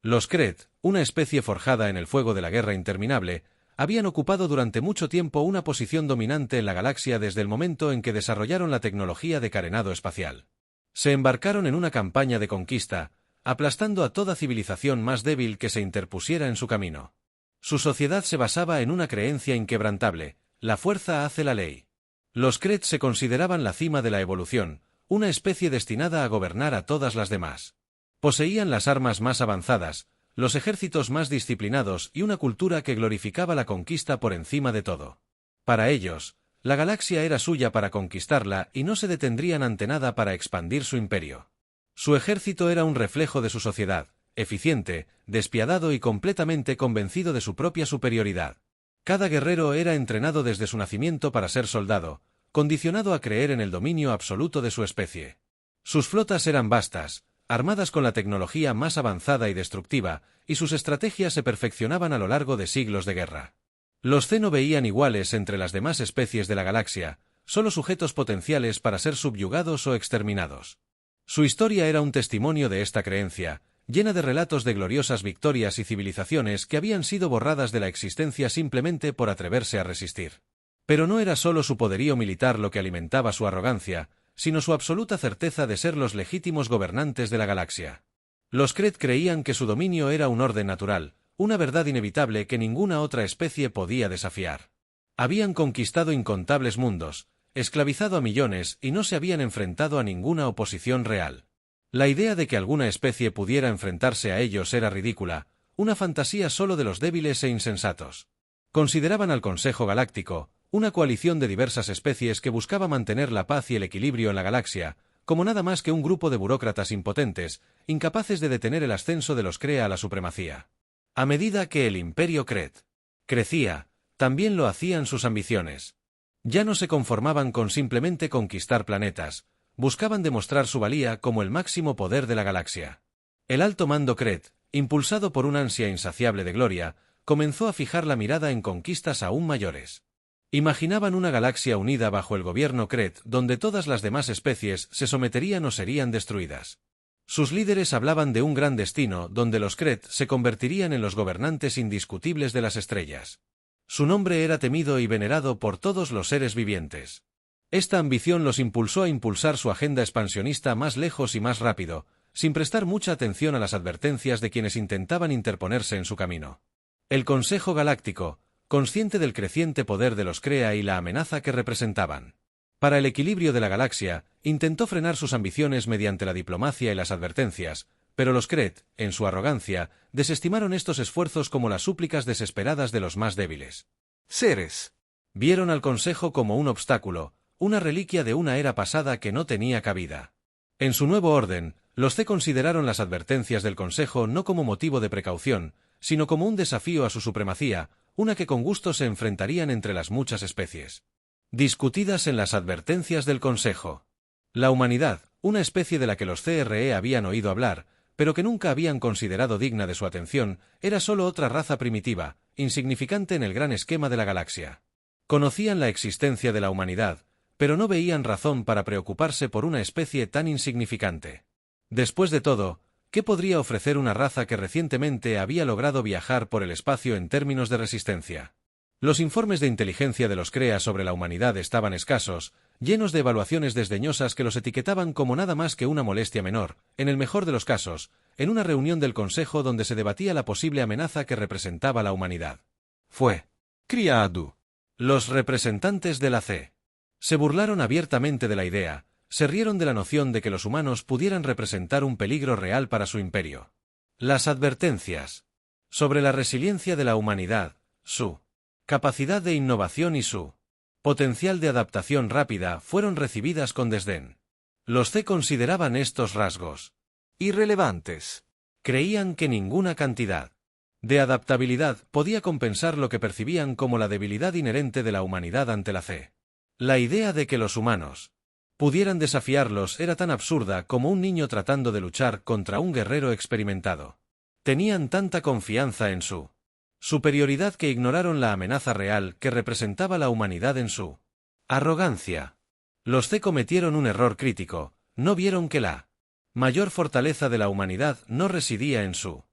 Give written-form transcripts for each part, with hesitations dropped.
Los Kret, una especie forjada en el fuego de la guerra interminable, habían ocupado durante mucho tiempo una posición dominante en la galaxia desde el momento en que desarrollaron la tecnología de carenado espacial. Se embarcaron en una campaña de conquista, aplastando a toda civilización más débil que se interpusiera en su camino. Su sociedad se basaba en una creencia inquebrantable: la fuerza hace la ley. Los Kret se consideraban la cima de la evolución, una especie destinada a gobernar a todas las demás. Poseían las armas más avanzadas, los ejércitos más disciplinados y una cultura que glorificaba la conquista por encima de todo. Para ellos, la galaxia era suya para conquistarla y no se detendrían ante nada para expandir su imperio. Su ejército era un reflejo de su sociedad, eficiente, despiadado y completamente convencido de su propia superioridad. Cada guerrero era entrenado desde su nacimiento para ser soldado, condicionado a creer en el dominio absoluto de su especie. Sus flotas eran vastas, armadas con la tecnología más avanzada y destructiva, y sus estrategias se perfeccionaban a lo largo de siglos de guerra. Los C no veían iguales entre las demás especies de la galaxia, solo sujetos potenciales para ser subyugados o exterminados. Su historia era un testimonio de esta creencia, llena de relatos de gloriosas victorias y civilizaciones que habían sido borradas de la existencia simplemente por atreverse a resistir. Pero no era solo su poderío militar lo que alimentaba su arrogancia, sino su absoluta certeza de ser los legítimos gobernantes de la galaxia. Los Kret creían que su dominio era un orden natural, una verdad inevitable que ninguna otra especie podía desafiar. Habían conquistado incontables mundos, esclavizado a millones y no se habían enfrentado a ninguna oposición real. La idea de que alguna especie pudiera enfrentarse a ellos era ridícula, una fantasía solo de los débiles e insensatos. Consideraban al Consejo Galáctico, una coalición de diversas especies que buscaba mantener la paz y el equilibrio en la galaxia, como nada más que un grupo de burócratas impotentes, incapaces de detener el ascenso de los Kree a la supremacía. A medida que el Imperio Kret crecía, también lo hacían sus ambiciones. Ya no se conformaban con simplemente conquistar planetas, buscaban demostrar su valía como el máximo poder de la galaxia. El alto mando Kret, impulsado por un ansia insaciable de gloria, comenzó a fijar la mirada en conquistas aún mayores. Imaginaban una galaxia unida bajo el gobierno Kret donde todas las demás especies se someterían o serían destruidas. Sus líderes hablaban de un gran destino donde los Kret se convertirían en los gobernantes indiscutibles de las estrellas. Su nombre era temido y venerado por todos los seres vivientes. Esta ambición los impulsó a impulsar su agenda expansionista más lejos y más rápido, sin prestar mucha atención a las advertencias de quienes intentaban interponerse en su camino. El Consejo Galáctico, consciente del creciente poder de los Kree y la amenaza que representaban para el equilibrio de la galaxia, intentó frenar sus ambiciones mediante la diplomacia y las advertencias, pero los Kret, en su arrogancia, desestimaron estos esfuerzos como las súplicas desesperadas de los más débiles seres. Vieron al Consejo como un obstáculo, una reliquia de una era pasada que no tenía cabida. En su nuevo orden, los C consideraron las advertencias del Consejo no como motivo de precaución, sino como un desafío a su supremacía, una que con gusto se enfrentarían entre las muchas especies. Discutidas en las advertencias del Consejo. La humanidad, una especie de la que los CRE habían oído hablar, pero que nunca habían considerado digna de su atención, era solo otra raza primitiva, insignificante en el gran esquema de la galaxia. Conocían la existencia de la humanidad, pero no veían razón para preocuparse por una especie tan insignificante. Después de todo, ¿qué podría ofrecer una raza que recientemente había logrado viajar por el espacio en términos de resistencia? Los informes de inteligencia de los Kree sobre la humanidad estaban escasos, llenos de evaluaciones desdeñosas que los etiquetaban como nada más que una molestia menor, en el mejor de los casos, en una reunión del Consejo donde se debatía la posible amenaza que representaba la humanidad. Fue criado. Los representantes de la C se burlaron abiertamente de la idea, se rieron de la noción de que los humanos pudieran representar un peligro real para su imperio. Las advertencias sobre la resiliencia de la humanidad, su capacidad de innovación y su potencial de adaptación rápida fueron recibidas con desdén. Los C consideraban estos rasgos irrelevantes. Creían que ninguna cantidad de adaptabilidad podía compensar lo que percibían como la debilidad inherente de la humanidad ante la C. La idea de que los humanos pudieran desafiarlos era tan absurda como un niño tratando de luchar contra un guerrero experimentado. Tenían tanta confianza en su superioridad que ignoraron la amenaza real que representaba la humanidad en su arrogancia. Los C cometieron un error crítico, no vieron que la mayor fortaleza de la humanidad no residía en su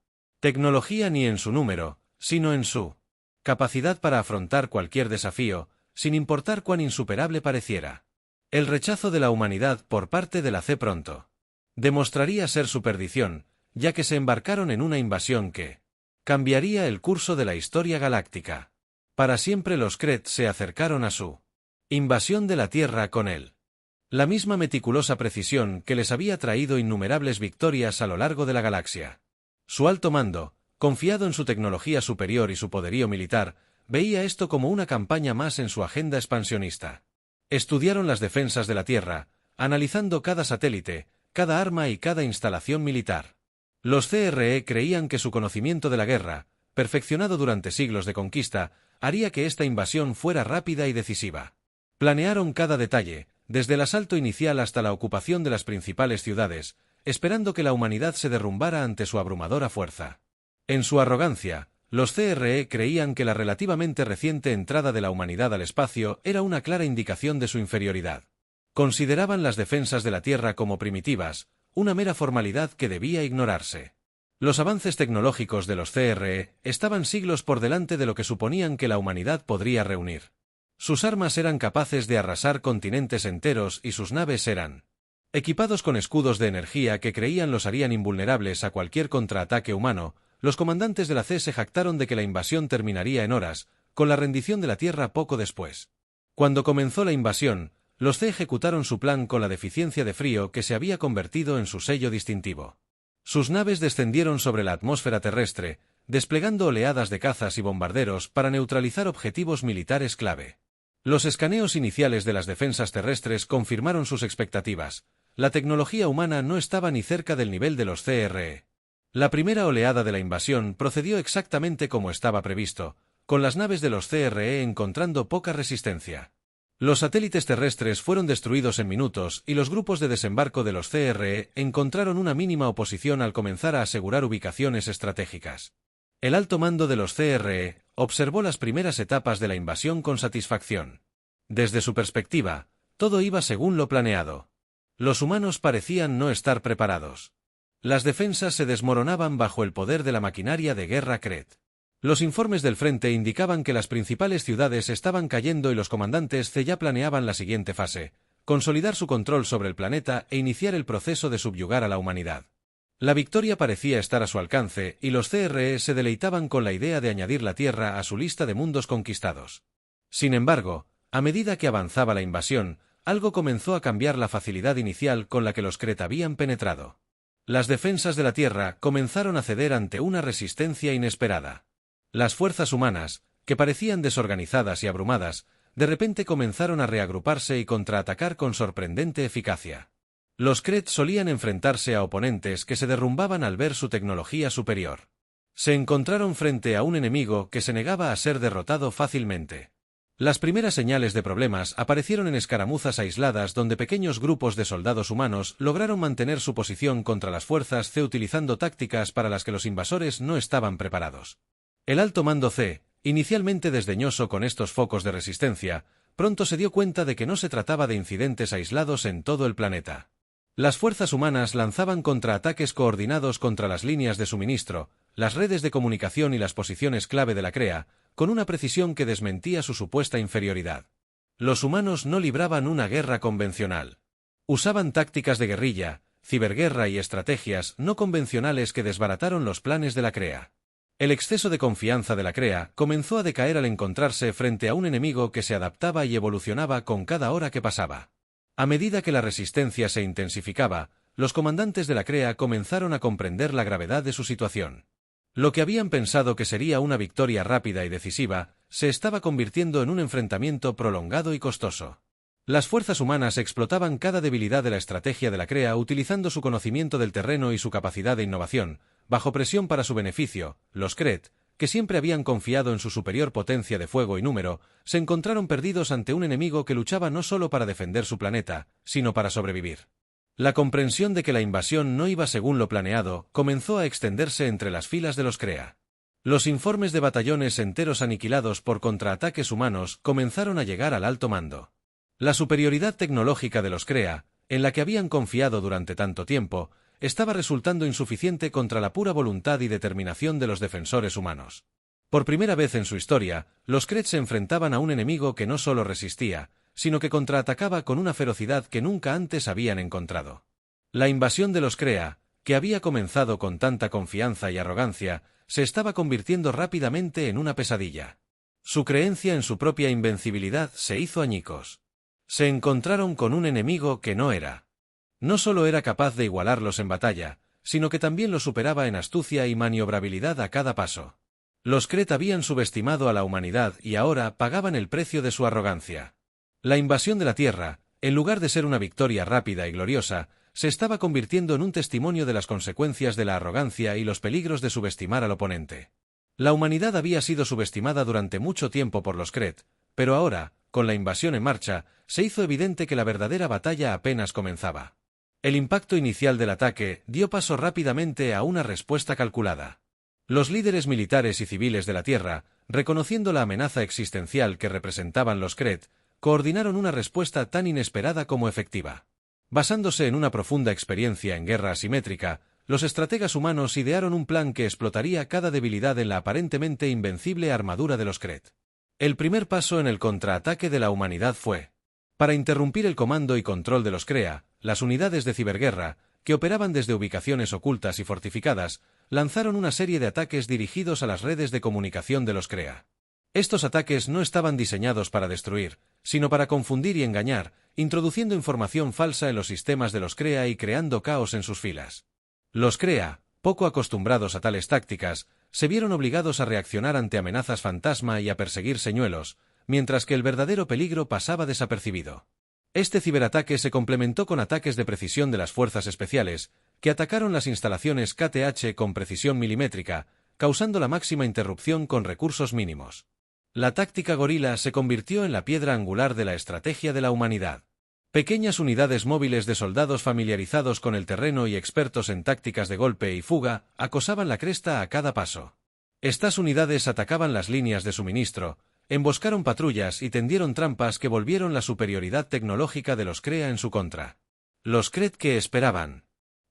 Tecnología ni en su número, sino en su capacidad para afrontar cualquier desafío, sin importar cuán insuperable pareciera. El rechazo de la humanidad por parte de la C pronto demostraría ser su perdición, ya que se embarcaron en una invasión que cambiaría el curso de la historia galáctica. Para siempre los Kret se acercaron a su invasión de la Tierra con la misma meticulosa precisión que les había traído innumerables victorias a lo largo de la galaxia. Su alto mando, confiado en su tecnología superior y su poderío militar, veía esto como una campaña más en su agenda expansionista. Estudiaron las defensas de la Tierra, analizando cada satélite, cada arma y cada instalación militar. Los CRE creían que su conocimiento de la guerra, perfeccionado durante siglos de conquista, haría que esta invasión fuera rápida y decisiva. Planearon cada detalle, desde el asalto inicial hasta la ocupación de las principales ciudades, esperando que la humanidad se derrumbara ante su abrumadora fuerza. En su arrogancia, los CRE creían que la relativamente reciente entrada de la humanidad al espacio era una clara indicación de su inferioridad. Consideraban las defensas de la Tierra como primitivas, una mera formalidad que debía ignorarse. Los avances tecnológicos de los CRE estaban siglos por delante de lo que suponían que la humanidad podría reunir. Sus armas eran capaces de arrasar continentes enteros y sus naves eran equipados con escudos de energía que creían los harían invulnerables a cualquier contraataque humano. Los comandantes de la C se jactaron de que la invasión terminaría en horas, con la rendición de la Tierra poco después. Cuando comenzó la invasión, los C ejecutaron su plan con la deficiencia de frío que se había convertido en su sello distintivo. Sus naves descendieron sobre la atmósfera terrestre, desplegando oleadas de cazas y bombarderos para neutralizar objetivos militares clave. Los escaneos iniciales de las defensas terrestres confirmaron sus expectativas. La tecnología humana no estaba ni cerca del nivel de los CRE. La primera oleada de la invasión procedió exactamente como estaba previsto, con las naves de los CRE encontrando poca resistencia. Los satélites terrestres fueron destruidos en minutos y los grupos de desembarco de los CRE encontraron una mínima oposición al comenzar a asegurar ubicaciones estratégicas. El alto mando de los CRE observó las primeras etapas de la invasión con satisfacción. Desde su perspectiva, todo iba según lo planeado. Los humanos parecían no estar preparados. Las defensas se desmoronaban bajo el poder de la maquinaria de guerra Kret. Los informes del frente indicaban que las principales ciudades estaban cayendo y los comandantes C ya planeaban la siguiente fase: consolidar su control sobre el planeta e iniciar el proceso de subyugar a la humanidad. La victoria parecía estar a su alcance y los CRE se deleitaban con la idea de añadir la Tierra a su lista de mundos conquistados. Sin embargo, a medida que avanzaba la invasión, algo comenzó a cambiar la facilidad inicial con la que los Kret habían penetrado. Las defensas de la Tierra comenzaron a ceder ante una resistencia inesperada. Las fuerzas humanas, que parecían desorganizadas y abrumadas, de repente comenzaron a reagruparse y contraatacar con sorprendente eficacia. Los Kret solían enfrentarse a oponentes que se derrumbaban al ver su tecnología superior. Se encontraron frente a un enemigo que se negaba a ser derrotado fácilmente. Las primeras señales de problemas aparecieron en escaramuzas aisladas donde pequeños grupos de soldados humanos lograron mantener su posición contra las fuerzas C utilizando tácticas para las que los invasores no estaban preparados. El alto mando C, inicialmente desdeñoso con estos focos de resistencia, pronto se dio cuenta de que no se trataba de incidentes aislados en todo el planeta. Las fuerzas humanas lanzaban contraataques coordinados contra las líneas de suministro, las redes de comunicación y las posiciones clave de la CREA, con una precisión que desmentía su supuesta inferioridad. Los humanos no libraban una guerra convencional. Usaban tácticas de guerrilla, ciberguerra y estrategias no convencionales que desbarataron los planes de la CREA. El exceso de confianza de la CREA comenzó a decaer al encontrarse frente a un enemigo que se adaptaba y evolucionaba con cada hora que pasaba. A medida que la resistencia se intensificaba, los comandantes de la CREA comenzaron a comprender la gravedad de su situación. Lo que habían pensado que sería una victoria rápida y decisiva, se estaba convirtiendo en un enfrentamiento prolongado y costoso. Las fuerzas humanas explotaban cada debilidad de la estrategia de la CREA utilizando su conocimiento del terreno y su capacidad de innovación, bajo presión para su beneficio. Los Kret, que siempre habían confiado en su superior potencia de fuego y número, se encontraron perdidos ante un enemigo que luchaba no solo para defender su planeta, sino para sobrevivir. La comprensión de que la invasión no iba según lo planeado comenzó a extenderse entre las filas de los CREA. Los informes de batallones enteros aniquilados por contraataques humanos comenzaron a llegar al alto mando. La superioridad tecnológica de los CREA, en la que habían confiado durante tanto tiempo, estaba resultando insuficiente contra la pura voluntad y determinación de los defensores humanos. Por primera vez en su historia, los Kree se enfrentaban a un enemigo que no solo resistía, sino que contraatacaba con una ferocidad que nunca antes habían encontrado. La invasión de los Kree, que había comenzado con tanta confianza y arrogancia, se estaba convirtiendo rápidamente en una pesadilla. Su creencia en su propia invencibilidad se hizo añicos. Se encontraron con un enemigo que no solo era capaz de igualarlos en batalla, sino que también los superaba en astucia y maniobrabilidad a cada paso. Los Kree habían subestimado a la humanidad y ahora pagaban el precio de su arrogancia. La invasión de la Tierra, en lugar de ser una victoria rápida y gloriosa, se estaba convirtiendo en un testimonio de las consecuencias de la arrogancia y los peligros de subestimar al oponente. La humanidad había sido subestimada durante mucho tiempo por los Kree, pero ahora, con la invasión en marcha, se hizo evidente que la verdadera batalla apenas comenzaba. El impacto inicial del ataque dio paso rápidamente a una respuesta calculada. Los líderes militares y civiles de la Tierra, reconociendo la amenaza existencial que representaban los Kree, coordinaron una respuesta tan inesperada como efectiva. Basándose en una profunda experiencia en guerra asimétrica, los estrategas humanos idearon un plan que explotaría cada debilidad en la aparentemente invencible armadura de los Kree. El primer paso en el contraataque de la humanidad fue, para interrumpir el comando y control de los Kree, las unidades de ciberguerra, que operaban desde ubicaciones ocultas y fortificadas, lanzaron una serie de ataques dirigidos a las redes de comunicación de los Kree. Estos ataques no estaban diseñados para destruir, sino para confundir y engañar, introduciendo información falsa en los sistemas de los Kree y creando caos en sus filas. Los Kree, poco acostumbrados a tales tácticas, se vieron obligados a reaccionar ante amenazas fantasma y a perseguir señuelos, mientras que el verdadero peligro pasaba desapercibido. Este ciberataque se complementó con ataques de precisión de las fuerzas especiales, que atacaron las instalaciones KTH con precisión milimétrica, causando la máxima interrupción con recursos mínimos. La táctica gorila se convirtió en la piedra angular de la estrategia de la humanidad. Pequeñas unidades móviles de soldados familiarizados con el terreno y expertos en tácticas de golpe y fuga acosaban la cresta a cada paso. Estas unidades atacaban las líneas de suministro, emboscaron patrullas y tendieron trampas que volvieron la superioridad tecnológica de los Kree en su contra. Los Kree que esperaban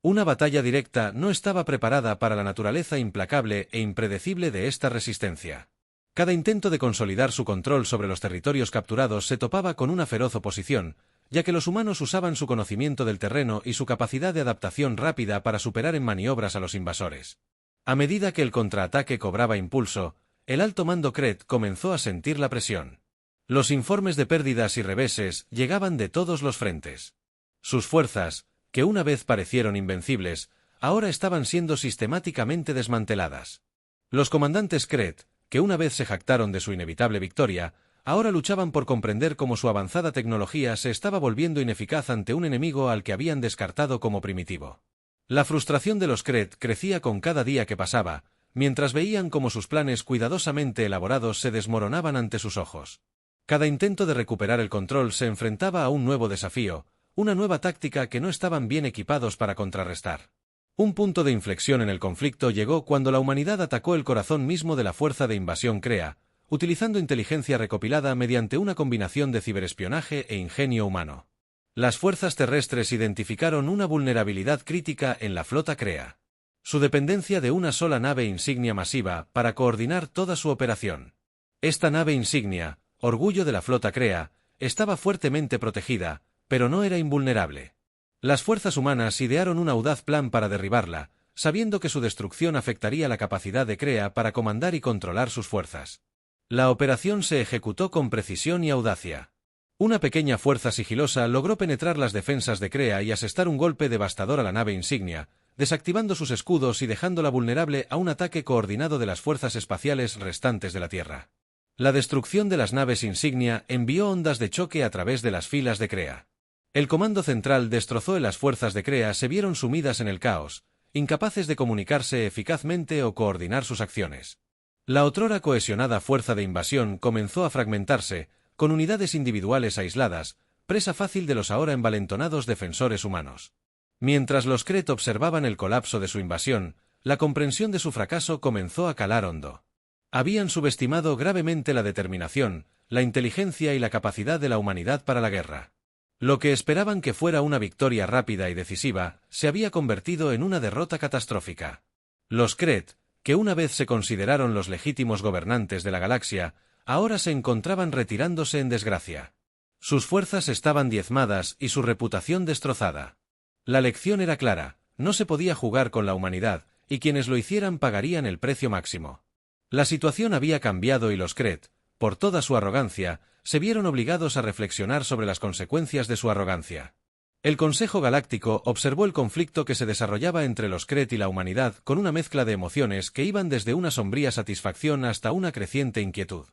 una batalla directa no estaba preparada para la naturaleza implacable e impredecible de esta resistencia. Cada intento de consolidar su control sobre los territorios capturados se topaba con una feroz oposición, ya que los humanos usaban su conocimiento del terreno y su capacidad de adaptación rápida para superar en maniobras a los invasores. A medida que el contraataque cobraba impulso, el alto mando Kree comenzó a sentir la presión. Los informes de pérdidas y reveses llegaban de todos los frentes. Sus fuerzas, que una vez parecieron invencibles, ahora estaban siendo sistemáticamente desmanteladas. Los comandantes Kree, que una vez se jactaron de su inevitable victoria, ahora luchaban por comprender cómo su avanzada tecnología se estaba volviendo ineficaz ante un enemigo al que habían descartado como primitivo. La frustración de los Kree crecía con cada día que pasaba, mientras veían cómo sus planes cuidadosamente elaborados se desmoronaban ante sus ojos. Cada intento de recuperar el control se enfrentaba a un nuevo desafío, una nueva táctica que no estaban bien equipados para contrarrestar. Un punto de inflexión en el conflicto llegó cuando la humanidad atacó el corazón mismo de la fuerza de invasión Kree, utilizando inteligencia recopilada mediante una combinación de ciberespionaje e ingenio humano. Las fuerzas terrestres identificaron una vulnerabilidad crítica en la flota Kree. Su dependencia de una sola nave insignia masiva para coordinar toda su operación. Esta nave insignia, orgullo de la flota Kree, estaba fuertemente protegida, pero no era invulnerable. Las fuerzas humanas idearon un audaz plan para derribarla, sabiendo que su destrucción afectaría la capacidad de Kree para comandar y controlar sus fuerzas. La operación se ejecutó con precisión y audacia. Una pequeña fuerza sigilosa logró penetrar las defensas de Kree y asestar un golpe devastador a la nave insignia, desactivando sus escudos y dejándola vulnerable a un ataque coordinado de las fuerzas espaciales restantes de la Tierra. La destrucción de las naves insignia envió ondas de choque a través de las filas de Kree. El comando central destrozó y las fuerzas de Kree se vieron sumidas en el caos, incapaces de comunicarse eficazmente o coordinar sus acciones. La otrora cohesionada fuerza de invasión comenzó a fragmentarse, con unidades individuales aisladas, presa fácil de los ahora envalentonados defensores humanos. Mientras los Kree observaban el colapso de su invasión, la comprensión de su fracaso comenzó a calar hondo. Habían subestimado gravemente la determinación, la inteligencia y la capacidad de la humanidad para la guerra. Lo que esperaban que fuera una victoria rápida y decisiva, se había convertido en una derrota catastrófica. Los Kree, que una vez se consideraron los legítimos gobernantes de la galaxia, ahora se encontraban retirándose en desgracia. Sus fuerzas estaban diezmadas y su reputación destrozada. La lección era clara, no se podía jugar con la humanidad, y quienes lo hicieran pagarían el precio máximo. La situación había cambiado y los Kree, por toda su arrogancia, se vieron obligados a reflexionar sobre las consecuencias de su arrogancia. El Consejo Galáctico observó el conflicto que se desarrollaba entre los Kree y la humanidad con una mezcla de emociones que iban desde una sombría satisfacción hasta una creciente inquietud.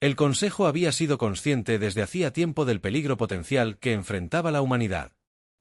El Consejo había sido consciente desde hacía tiempo del peligro potencial que enfrentaba la humanidad.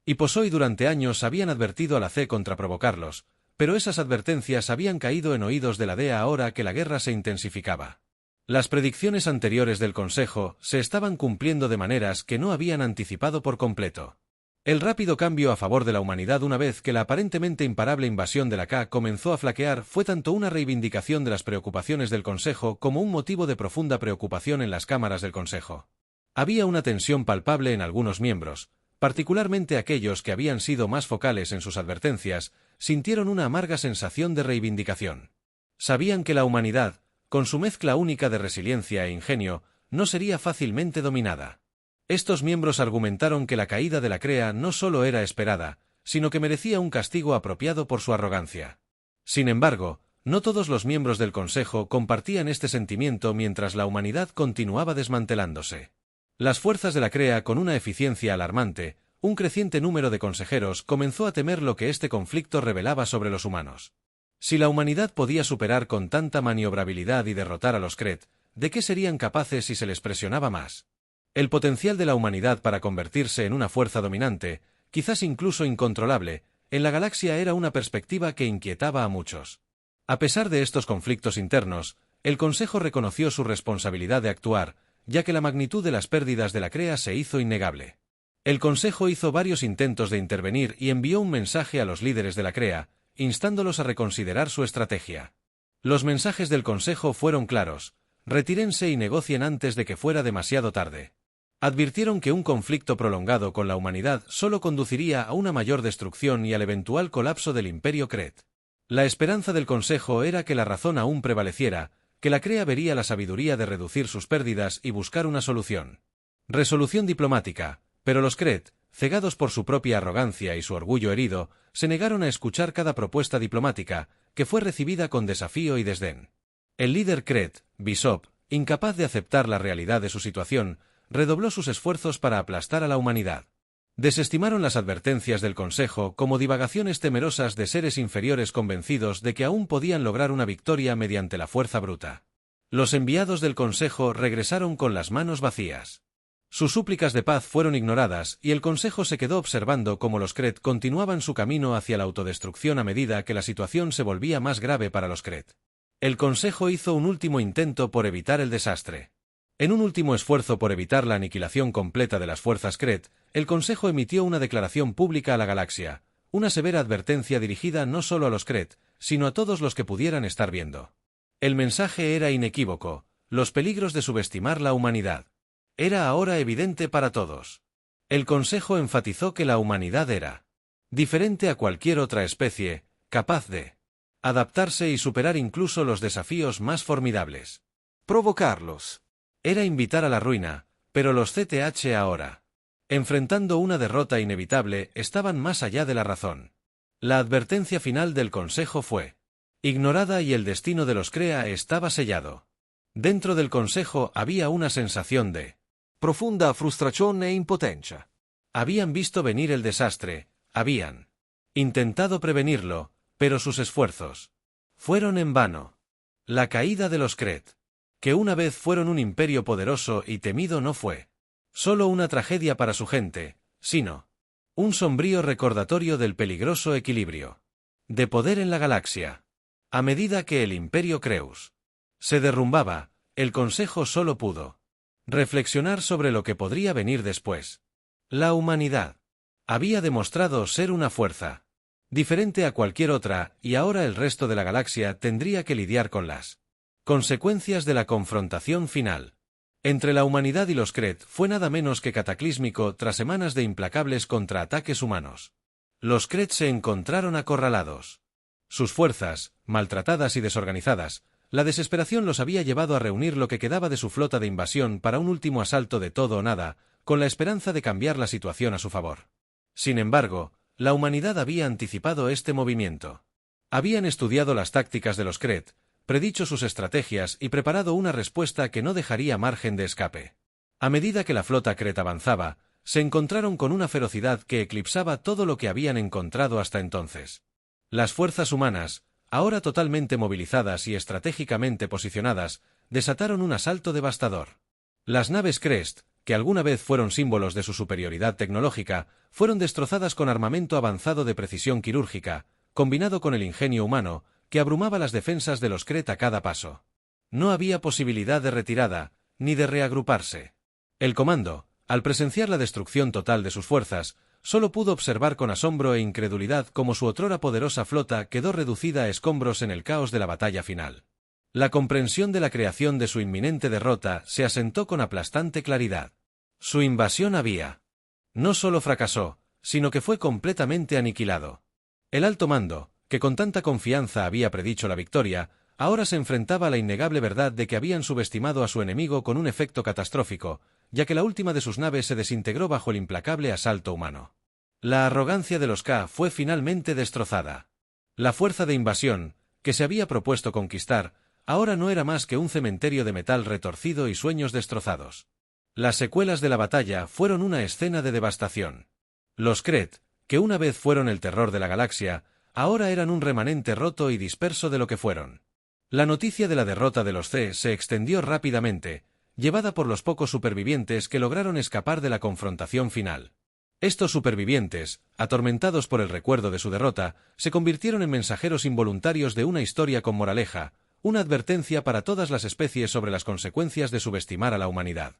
Y Posoi durante años habían advertido a la C contra provocarlos, pero esas advertencias habían caído en oídos de la DEA ahora que la guerra se intensificaba. Las predicciones anteriores del Consejo se estaban cumpliendo de maneras que no habían anticipado por completo. El rápido cambio a favor de la humanidad una vez que la aparentemente imparable invasión de la K comenzó a flaquear fue tanto una reivindicación de las preocupaciones del Consejo como un motivo de profunda preocupación en las cámaras del Consejo. Había una tensión palpable en algunos miembros, particularmente aquellos que habían sido más focales en sus advertencias, sintieron una amarga sensación de reivindicación. Sabían que la humanidad, con su mezcla única de resiliencia e ingenio, no sería fácilmente dominada. Estos miembros argumentaron que la caída de la Crea no solo era esperada, sino que merecía un castigo apropiado por su arrogancia. Sin embargo, no todos los miembros del Consejo compartían este sentimiento mientras la humanidad continuaba desmantelándose. Las fuerzas de la Crea, con una eficiencia alarmante, un creciente número de consejeros comenzó a temer lo que este conflicto revelaba sobre los humanos. Si la humanidad podía superar con tanta maniobrabilidad y derrotar a los Kree, ¿de qué serían capaces si se les presionaba más? El potencial de la humanidad para convertirse en una fuerza dominante, quizás incluso incontrolable, en la galaxia era una perspectiva que inquietaba a muchos. A pesar de estos conflictos internos, el Consejo reconoció su responsabilidad de actuar, ya que la magnitud de las pérdidas de la Crea se hizo innegable. El Consejo hizo varios intentos de intervenir y envió un mensaje a los líderes de la Crea, instándolos a reconsiderar su estrategia. Los mensajes del Consejo fueron claros: retírense y negocien antes de que fuera demasiado tarde. Advirtieron que un conflicto prolongado con la humanidad solo conduciría a una mayor destrucción y al eventual colapso del Imperio Kree. La esperanza del Consejo era que la razón aún prevaleciera, que la Crea vería la sabiduría de reducir sus pérdidas y buscar una solución. Resolución diplomática, pero los Kree, cegados por su propia arrogancia y su orgullo herido, se negaron a escuchar cada propuesta diplomática, que fue recibida con desafío y desdén. El líder Kree, Bishop, incapaz de aceptar la realidad de su situación, redobló sus esfuerzos para aplastar a la humanidad. Desestimaron las advertencias del Consejo como divagaciones temerosas de seres inferiores convencidos de que aún podían lograr una victoria mediante la fuerza bruta. Los enviados del Consejo regresaron con las manos vacías. Sus súplicas de paz fueron ignoradas y el Consejo se quedó observando cómo los Kree continuaban su camino hacia la autodestrucción a medida que la situación se volvía más grave para los Kree. El Consejo hizo un último intento por evitar el desastre. En un último esfuerzo por evitar la aniquilación completa de las fuerzas Kree, el Consejo emitió una declaración pública a la galaxia, una severa advertencia dirigida no solo a los Kree, sino a todos los que pudieran estar viendo. El mensaje era inequívoco: los peligros de subestimar la humanidad. Era ahora evidente para todos. El Consejo enfatizó que la humanidad era diferente a cualquier otra especie, capaz de adaptarse y superar incluso los desafíos más formidables. Provocarlos era invitar a la ruina, pero los CTH ahora, enfrentando una derrota inevitable, estaban más allá de la razón. La advertencia final del Consejo fue ignorada y el destino de los Crea estaba sellado. Dentro del Consejo había una sensación de profunda frustración e impotencia. Habían visto venir el desastre, habían intentado prevenirlo, pero sus esfuerzos fueron en vano. La caída de los Kree, que una vez fueron un imperio poderoso y temido, no fue solo una tragedia para su gente, sino un sombrío recordatorio del peligroso equilibrio de poder en la galaxia. A medida que el Imperio Creus se derrumbaba, el Consejo solo pudo reflexionar sobre lo que podría venir después. La humanidad había demostrado ser una fuerza diferente a cualquier otra, y ahora el resto de la galaxia tendría que lidiar con las consecuencias de la confrontación final. Entre la humanidad y los Kret fue nada menos que cataclísmico tras semanas de implacables contraataques humanos. Los Kret se encontraron acorralados. Sus fuerzas, maltratadas y desorganizadas, la desesperación los había llevado a reunir lo que quedaba de su flota de invasión para un último asalto de todo o nada, con la esperanza de cambiar la situación a su favor. Sin embargo, la humanidad había anticipado este movimiento. Habían estudiado las tácticas de los Kret, predicho sus estrategias y preparado una respuesta que no dejaría margen de escape. A medida que la flota Kret avanzaba, se encontraron con una ferocidad que eclipsaba todo lo que habían encontrado hasta entonces. Las fuerzas humanas, ahora totalmente movilizadas y estratégicamente posicionadas, desataron un asalto devastador. Las naves Crest, que alguna vez fueron símbolos de su superioridad tecnológica, fueron destrozadas con armamento avanzado de precisión quirúrgica, combinado con el ingenio humano, que abrumaba las defensas de los Kret a cada paso. No había posibilidad de retirada, ni de reagruparse. El comando, al presenciar la destrucción total de sus fuerzas, solo pudo observar con asombro e incredulidad cómo su otrora poderosa flota quedó reducida a escombros en el caos de la batalla final. La comprensión de la creación de su inminente derrota se asentó con aplastante claridad. Su invasión no solo fracasó, sino que fue completamente aniquilado. El alto mando, que con tanta confianza había predicho la victoria, ahora se enfrentaba a la innegable verdad de que habían subestimado a su enemigo con un efecto catastrófico, ya que la última de sus naves se desintegró bajo el implacable asalto humano. La arrogancia de los K fue finalmente destrozada. La fuerza de invasión, que se había propuesto conquistar, ahora no era más que un cementerio de metal retorcido y sueños destrozados. Las secuelas de la batalla fueron una escena de devastación. Los Kret, que una vez fueron el terror de la galaxia, ahora eran un remanente roto y disperso de lo que fueron. La noticia de la derrota de los C se extendió rápidamente, llevada por los pocos supervivientes que lograron escapar de la confrontación final. Estos supervivientes, atormentados por el recuerdo de su derrota, se convirtieron en mensajeros involuntarios de una historia con moraleja, una advertencia para todas las especies sobre las consecuencias de subestimar a la humanidad.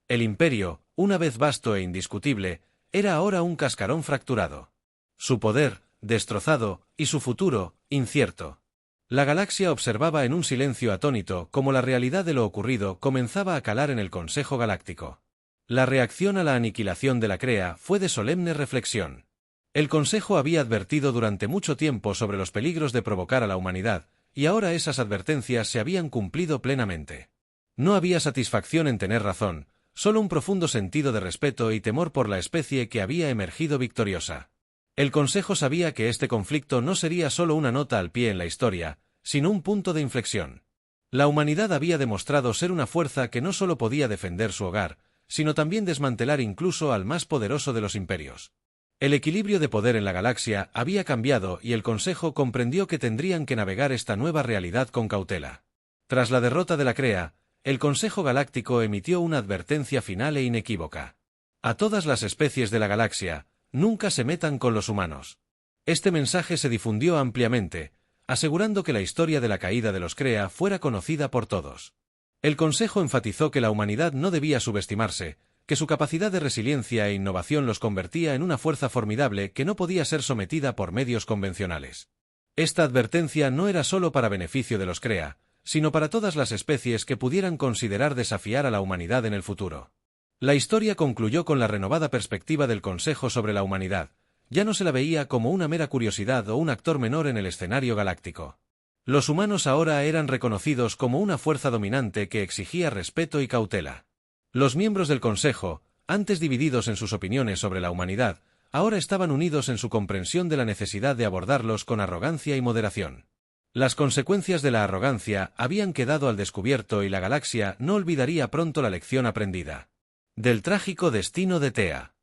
El imperio, una vez vasto e indiscutible, era ahora un cascarón fracturado. Su poder, destrozado, y su futuro, incierto. La galaxia observaba en un silencio atónito cómo la realidad de lo ocurrido comenzaba a calar en el Consejo Galáctico. La reacción a la aniquilación de la Crea fue de solemne reflexión. El Consejo había advertido durante mucho tiempo sobre los peligros de provocar a la humanidad, y ahora esas advertencias se habían cumplido plenamente. No había satisfacción en tener razón, solo un profundo sentido de respeto y temor por la especie que había emergido victoriosa. El Consejo sabía que este conflicto no sería solo una nota al pie en la historia, sino un punto de inflexión. La humanidad había demostrado ser una fuerza que no solo podía defender su hogar, sino también desmantelar incluso al más poderoso de los imperios. El equilibrio de poder en la galaxia había cambiado y el Consejo comprendió que tendrían que navegar esta nueva realidad con cautela. Tras la derrota de la Crea, el Consejo Galáctico emitió una advertencia final e inequívoca. A todas las especies de la galaxia, nunca se metan con los humanos. Este mensaje se difundió ampliamente, asegurando que la historia de la caída de los Crea fuera conocida por todos. El Consejo enfatizó que la humanidad no debía subestimarse, que su capacidad de resiliencia e innovación los convertía en una fuerza formidable que no podía ser sometida por medios convencionales. Esta advertencia no era solo para beneficio de los Crea, sino para todas las especies que pudieran considerar desafiar a la humanidad en el futuro. La historia concluyó con la renovada perspectiva del Consejo sobre la humanidad. Ya no se la veía como una mera curiosidad o un actor menor en el escenario galáctico. Los humanos ahora eran reconocidos como una fuerza dominante que exigía respeto y cautela. Los miembros del Consejo, antes divididos en sus opiniones sobre la humanidad, ahora estaban unidos en su comprensión de la necesidad de abordarlos con arrogancia y moderación. Las consecuencias de la arrogancia habían quedado al descubierto y la galaxia no olvidaría pronto la lección aprendida. Del trágico destino de Tea.